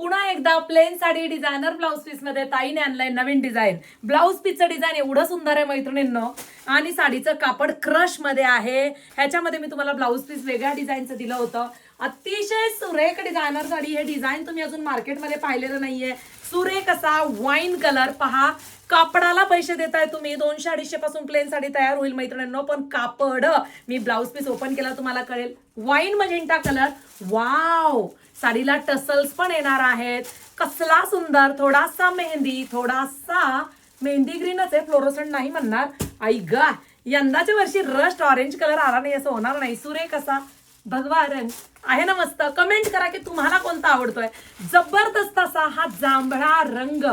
पुन्हा एकदा plain sari designer blouse piece मध्ये ताईने आणलाय नवीन डिझाईन. ब्लाऊज पीसचं डिझाईन एवढं सुंदर आहे मैत्रिणींनो, आणि साडीचं कापड क्रश मध्ये आहे. ह्याच्यामध्ये मी तुम्हाला ब्लाऊज पीस वेगळ्या डिझाईनचं दिलं होतं. अतिशय सुरेख डिझायनर साडी. हे डिझाईन तुम्ही अजून मार्केटमध्ये पाहिलेलं नाहीये. सुरेख असा वाईन कलर पहा. कापडाला पैसे देताय तुम्ही. 200-250 पासून प्लेन साडी तयार होईल मैत्रिणींनो, पण कापड मी ब्लाऊज पीस ओपन केला तुम्हाला कळेल. Wine magenta colour. वाव, साडीला टसल्स पण येणार आहेत. कसला सुंदर. थोडासा मेहंदी, थोडासा मेहंदी ग्रीनच आहे, फ्लोरोसंट नाही म्हणणार. आई गा, यंदाच्या वर्षी रस्ट ऑरेंज कलर आला नाही असं होणार नाही. सुरेख असा भगवा रंग आहे ना, मस्त. कमेंट करा की तुम्हाला कोणता आवडतोय. जबरदस्त असा हा जांभळा रंग,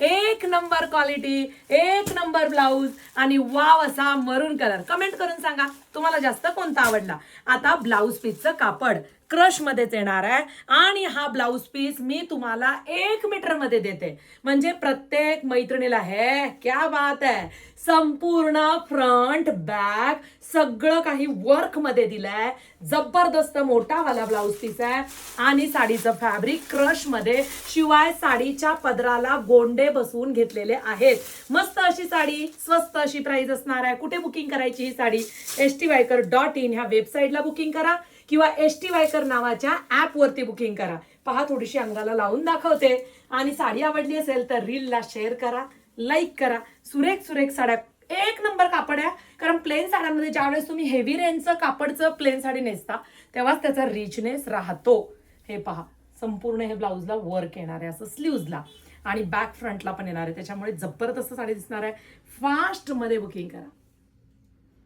एक नंबर क्वालिटी, एक नंबर ब्लाऊज, आणि वाव असा मरून कलर. कमेंट करून सांगा तुम्हाला जास्त कोणता आवडला. आता ब्लाऊज पीसचं कापड क्रश मध्येच येणार आहे, आणि हा ब्लाऊज पीस मी तुम्हाला 1 मीटर मध्ये देते. म्हणजे प्रत्येक मैत्रिणीला, हे क्या बात आहे, संपूर्ण फ्रंट बॅक सगळं काही वर्क मध्ये दिलंय. जबरदस्त मोठा वाला ब्लाऊज पीस आहे, आणि साडीचं फॅब्रिक क्रश मध्ये, शिवाय साडीच्या पदराला गोंडे बसवून घेतलेले आहेत. मस्त अशी साडी, स्वस्त अशी प्राइस असणार आहे. कुठे बुकिंग करायची ही साडी? stviker.in ह्या वेबसाईटला बुकिंग करा, किंवा stviker नावाच्या ऍप वरती बुकिंग करा. पहा, थोडीशी अंगाला लावून दाखवते. आणि साडी आवडली असेल तर रीलला शेअर करा, लाईक करा. सुरेख सुरेख साड्या, एक नंबर कापड आहे. कारण प्लेन साड्यांमध्ये ज्यावेळेस तुम्ही हेवी रेंजचं कापडचं प्लेन साडी नेसता तेव्हाच त्याचा रिचनेस राहतो. हे पहा, संपूर्ण हे ब्लाऊजला वर्क येणार आहे असं स्लीव्जला, आणि बॅक फ्रंटला पण येणार आहे. त्याच्यामुळे जबरदस्त साडी दिसणार आहे. फास्ट मध्ये बुकिंग करा.